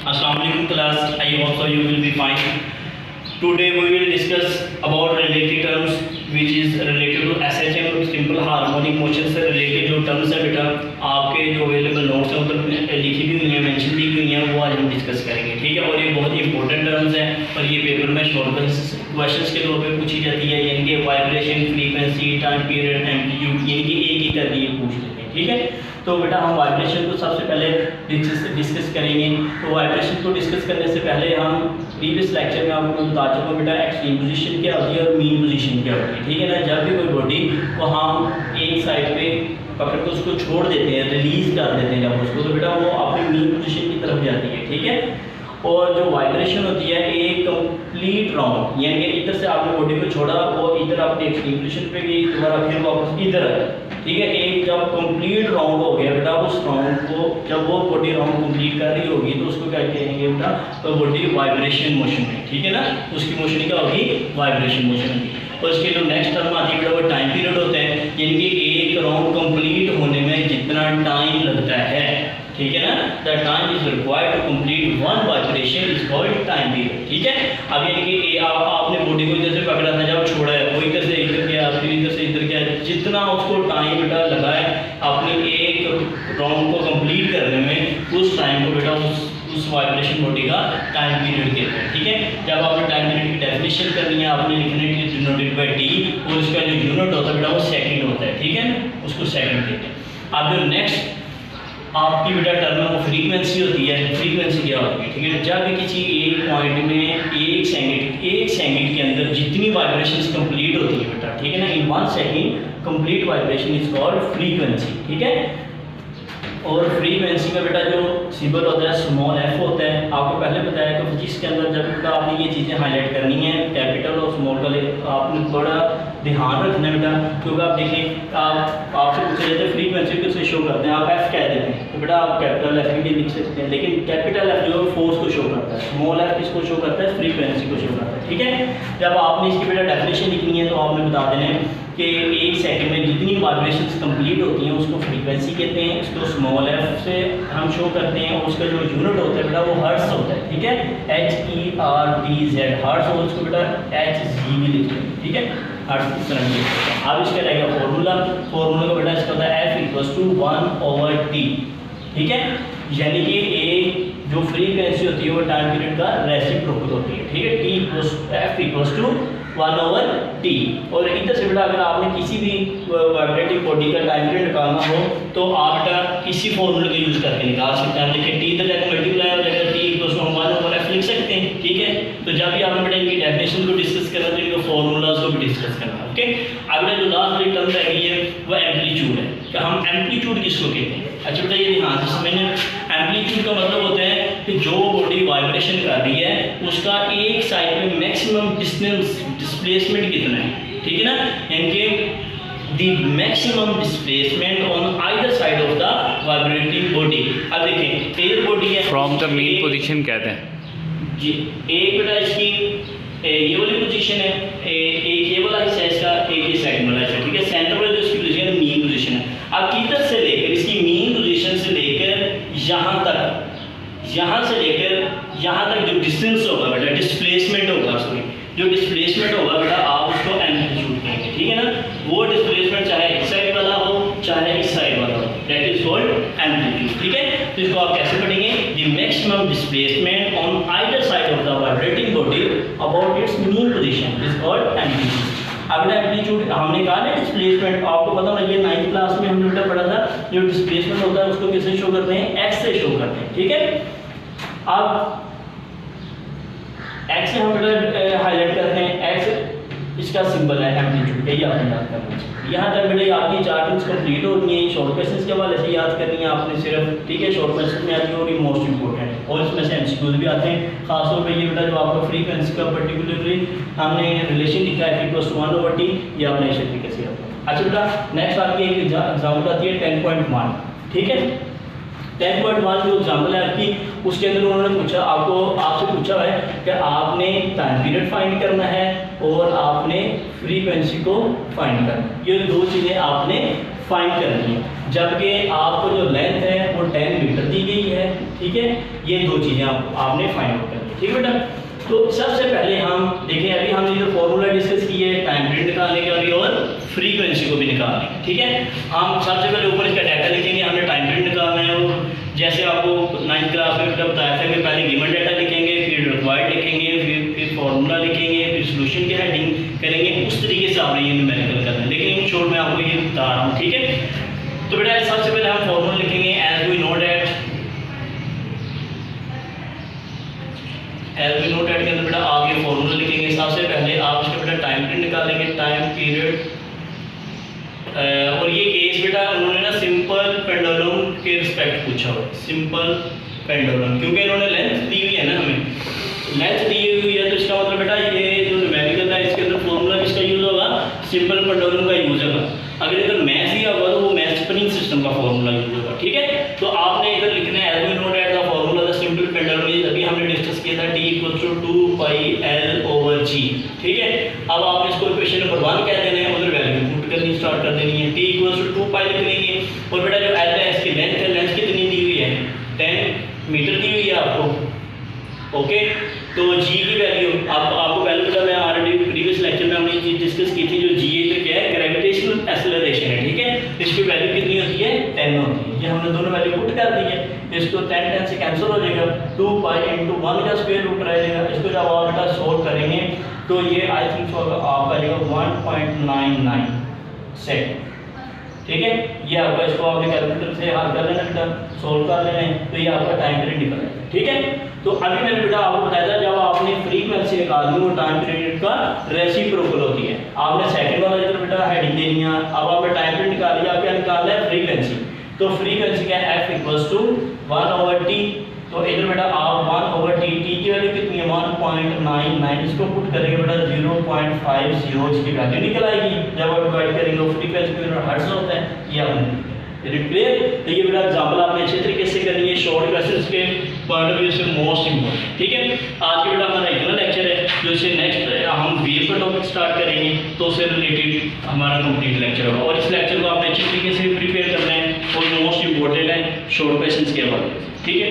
Assalamualaikum class. I hope so you will be fine. Today we will discuss about related terms which is related to SHM simple harmonic motion से related जो terms है बेटा आपके जो available notes हैं उधर लिखी भी हुई हैं मेंशन भी हुई हैं वो आज हम डिस्कस करेंगे, ठीक है। और ये बहुत ही इंपॉर्टेंट टर्म्स हैं और ये पेपर में शॉर्ट क्वेश्चंस के तौर पे पूछी जाती है, यानी कि vibration, frequency, time period, amplitude, यानी कि एक ही करके ये पूछ लेते हैं, ठीक है। तो बेटा हम वाइब्रेशन को सबसे पहले डिस्कस करेंगे। तो वाइब्रेशन को डिस्कस करने से पहले हम प्रीवियस लेक्चर में आपको बता चुका हूँ बेटा एक्सट्रीम पोजीशन क्या होती है और मीन पोजीशन क्या होती है, ठीक है ना। जब भी कोई बॉडी को हम एक साइड पे पकड़ के उसको छोड़ देते हैं, रिलीज कर देते हैं जब उसको, तो बेटा वो अपनी मीन पोजीशन की तरफ जाती है, ठीक है। और जो वाइब्रेशन होती है एक कंप्लीट राउंड, यानी कि इधर से आपने बॉडी को छोड़ा वो इधर आपने एक्सट्रीम पोजीशन पे गई, दोबारा फिर वापस इधर आए, ठीक है। एक जब कंप्लीट राउंड हो गया बेटा, उस राउंड को जब वो बॉडी राउंड कंप्लीट कर रही होगी तो उसको क्या कहेंगे बेटा, तो बॉडी वाइब्रेशन मोशन में, ठीक है ना। उसकी मोशन क्या होगी, वाइब्रेशन मोशन होगी। और इसके जो नेक्स्ट टर्म आती है बेटा वो टाइम पीरियड होता है, यानी कि एक राउंड कंप्लीट होने में जितना टाइम लगता है, ठीक है ना, the time is required to complete one vibration is called time period, ठीक है। अब यानी कि आपने बॉडी को इधर से पकड़ा था, जब छोड़ा है वो इधर से इधर गया, फिर इधर से इधर गया, जितना उसको टाइम बेटा लगा है अपने एक राउंड को कंप्लीट करने में, उस टाइम को बेटा उस वाइब्रेशन बॉडी का टाइम पीरियड कहते हैं, ठीक है। जब आपने टाइम पीरियड की डेफिनेशन करनी है आपने लिखना है डिनोटेड बाय टी, और उसका जो यूनिट होता है बेटा वो सेकंड होता है, ठीक है ना, उसको सेकंड कहते हैं। अब जो नेक्स्ट आपकी बेटा टर्म है वो फ्रीक्वेंसी होती है। फ्रीक्वेंसी क्या होती है, ठीक है। जब भी किसी एक पॉइंट में एक सेकंड के अंदर जितनी वाइब्रेशंस कंप्लीट होती है बेटा, ठीक है ना, इन 1 second complete vibration is called frequency, ठीक है। और फ्रीक्वेंसी का बेटा जो सिंबल होता है स्मॉल एफ होता है। आपको पहले बताया कि फिजिक्स के अंदर जब बेटा आपने ये चीज़ें हाईलाइट करनी है, कैपिटल और स्मॉल का आपने बड़ा ध्यान रखना है बेटा, क्योंकि आप देखें आपसे पूछा जाता है फ्रीक्वेंसी को शो करते हैं, आप एफ कह देते हैं, तो बेटा आप कैपिटल एफ भी लिख सकते हैं, लेकिन कैपिटल एफ जो है फोर्स को शो करता है, स्मॉल एफ किसको शो करता है, फ्रीक्वेंसी को शो करता है, ठीक है। जब आपने इसकी बेटा डेफिनेशन लिखनी है तो आपने बता देना है कि एक सेकंड में जितनी वाइब्रेशंस कंप्लीट होती हैं उसको फ्रीक्वेंसी कहते हैं, इसको स्मॉल एफ से हम शो करते हैं, और उसका जो यूनिट होता है बेटा वो हर्ट्ज होता है, ठीक है, HERTZ हर्ट्ज, और उसको बेटा HG भी लिखते हैं, ठीक है, हर्ट्ज इस तरह से। अब इसका रहेगा फॉर्मूला का बेटा इसका होता है F=1/T, ठीक है, यानी कि एक जो फ्रीक्वेंसी होती है वो टाइम पीरियड का रेसिप्रोकल होती है, ठीक है, T=F=1/T। और इधर से बेटा अगर आपने किसी भी वाइब्रेटिंग बॉडी का टाइम पीरियड निकालना हो तो आप बेटा किसी फॉर्मूले का यूज़ करके निकाल सकते हैं। देखिए T इधर जाकर मल्टीप्लाई हो जाएगा, T=1/F लिख सकते हैं, ठीक है। तो जब भी आपने बेटा इनकी डेफिनेशन को डिस्कस करना तो इनके फॉर्मूलाज को भी डिस्कस करना, ओके। अब बेटा जो लास्ट वाली टर्म रह गई है वो एम्पलीट्यूड है, कि हम एम्पलीट्यूड किसको कहते हैं। अच्छा बेटा ये ध्यान से समझना, एम्पलीट्यूड का मतलब होता है कि जो बॉडी वाइब्रेशन कर रही है उसका एक साइड में मैक्सिमम डिस्प्लेसमेंट कितना है, ठीक है ना, यानी कि the maximum displacement on either side of the vibrating body. अब देखें एक बॉडी है फ्रॉम द मेन पोजीशन कहते हैं जी, एक बेटा इसकी ये वाली पोजीशन है, एक ये वाला हिस्सा इसका, एक ये सेकंड वाला हिस्सा, ठीक है। सेंटर वाला जो इसकी पोजीशन है मीन पोजीशन है। अब किधर से लेकर इसकी मीन पोजीशन से लेकर यहाँ से लेकर यहाँ तक जो डिस्टेंस होगा बेटा, डिस्प्लेसमेंट होगा, सॉरी जो डिस्प्लेसमेंट होगा बेटा आप उसको एम्पलीट्यूड कहेंगे, ठीक है ना। वो डिस्प्लेसमेंट चाहे इस साइड वाला हो चाहे इस साइड वाला हो, दैट इज कॉल्ड एम्पलीट्यूड, ठीक है। तो इसको आप कैसे पढ़ेंगे, the maximum displacement on either side of the vibrating body about it's mean position is called amplitude. अब एम्पलीट्यूड हमने कहा ना डिस्प्लेसमेंट, आपको पता होना चाहिए 9th क्लास में हमने बेटा पढ़ा था, जो डिस्प्लेसमेंट होता है उसको किससे शो करते हैं, x से शो करते हैं, ठीक है। अब x से हम बेटा हाईलाइट करते हैं, x इसका सिंबल है एम्पलीट्यूड का, ये आपने याद करना चाहिए। यहाँ तक बेटा आपकी 4 टिप्स कंप्लीट होती हैं, शॉर्ट क्वेश्चंस के हवाले से याद करनी है आपने सिर्फ, ठीक है। शॉर्ट क्वेश्चन में आती है और ये मोस्ट इंपॉर्टेंट है, और इसमें से एमसीक्यूज भी आते हैं। खासतौर पर ये बेटा जो आपका फ्रीक्वेंसी का पर्टिकुलरली हमने रिलेशन लिखा है F=1/T, ये आपने इस तरीके से आता है। अच्छा बेटा नेक्स्ट आपकी एक एग्जाम्पल आती है 10.1, ठीक है। 10.1 जो एग्जाम्पल है आपकी, उसके अंदर उन्होंने पूछा आपसे पूछा है कि आपने टाइम पीरियड फाइंड करना है और आपने फ्रीक्वेंसी को फाइंड करना है। ये दो चीज़ें आपने फाइंड करनी है, जबकि आपको जो लेंथ है वो 10 मीटर दी गई है, ठीक है। ये दो चीज़ें आपने फाइंड आउट करनी है, ठीक है बेटा। तो सबसे पहले हम देखें, अभी हमने जो फॉर्मूला डिस्कस किया है टाइम पीरियड निकालने का भी और फ्रीक्वेंसी को भी निकालना है, ठीक है। हम सबसे पहले ऊपर इसका डाटा लिखेंगे, हमने टाइम पीरियड निकालना है और जैसे आपको 9th क्लास में बेटा बताया था कि पहले गिवन डाटा लिखेंगे, फिर रिक्वायर्ड लिखेंगे, फिर फॉर्मूला लिखेंगे, फिर सोल्यूशन की हेडिंग करेंगे, उस तरीके से आपने ये न्यूमेरिकल करना है। लेकिन इन शॉर्ट में आपको ये बता रहा हूँ, ठीक है। तो बेटा सबसे पहले हम फॉर्मूला लिखेंगे एज वी नो डैट के अंदर बेटा आगे फॉर्मूला लिखेंगे। सबसे पहले आप इसका बेटा टाइम पीरियड निकालेंगे, टाइम पीरियड, और ये केस बेटा उन्होंने ना सिंपल पेंडुलम के रिस्पेक्ट पूछा हुआ, सिंपल पेंडुलम, क्योंकि इन्होंने लेंथ दी हुई है ना, हमें लेंथ दी हुई है, तो इसका मतलब बेटा ये जो न्यूमेरिकल है इसके अंदर फॉर्मूला किसका यूज़ होगा, सिंपल पेंडुलम का यूज़ होगा। अगर इधर मैथ दिया होगा तो वो मैथ स्प्रिंग सिस्टम का फॉर्मूला यूज़ होगा, ठीक है। तो आपने इधर लिखना है as we know that the formula the simple pendulum is, अभी हमने डिस्कस किया था t = 2πL/g, ठीक है। अब आपने इसको इक्वेशन नंबर 1 कह देना है, उधर वैल्यू पुट करनी स्टार्ट कर देनी है, t = 2π लिख लेंगे। और बेटा जो L है इसकी लेंथ है, लेंथ कितनी दी हुई है, 10 मीटर दी हुई है आपको, ओके। तो g की वैल्यू आपको पहले बेटा मैं ऑलरेडी प्रीवियस लेक्चर में हमने ये चीज़ डिस्कस की थी, जो g है क्या है, ग्रेविटेशनल एक्सेलरेशन है, ठीक है। इसकी वैल्यू कितनी होती है, 10 होती है। ये हमने दोनों वैल्यू पुट कर दी है, इसको 10 से कैंसिल हो जाएगा, 2π × 1 का स्क्वायर रूट रहेगा। इसको जब आप बेटा सोल्व करेंगे तो ये आई थिंक आपका आएगा 1.99 सेकंड, ठीक है। ये आपका, इसको आपने कैलकुलेटर से हल कर लेना बेटा, सोल्व कर लेना है, तो ये आपका टाइम पीरियड निकल आएगा, ठीक है। तो अभी मैंने बेटा आपको बताया था जब आपने फ्रीक्वेंसी निकालनी वो टाइम पीरियड का रेसिप्रोकल होती है। आपने सेकंड वाला इधर बेटा हेडिंग देनी है, अब आपने टाइम पीरियड निकाली, आप क्या निकालना है, फ्रीक्वेंसी। तो फ्रीक्वेंसी क्या है, f = 1/t, तो इधर बेटा आप 1/t, t की वैल्यू कितनी है 1.99, इसको पुट करेंगे बेटा 0.50 इसकी वैल्यू निकल आएगी। जब आप डिवाइड करेंगे फ्रीक्वेंसी में हर्ट्ज होता है, ये आपने क्लियर। तो ये बेटा एग्जांपल आपने अच्छे तरीके से करनी है, शॉर्ट क्वेश्चंस के पॉइंट ऑफ व्यू से मोस्ट इंपॉर्टेंट, ठीक है। आज के बेटा हमारा इतना लेक्चर है, जो इससे नेक्स्ट हम वेव का टॉपिक स्टार्ट करेंगे, तो उससे रिलेटेड हमारा कंप्लीट लेक्चर होगा। और इस लेक्चर को आपने अच्छी तरीके से प्रिपेयर करना है और मोस्ट इंपॉर्टेंट है शॉर्ट क्वेश्चंस के हवाले से, ठीक है।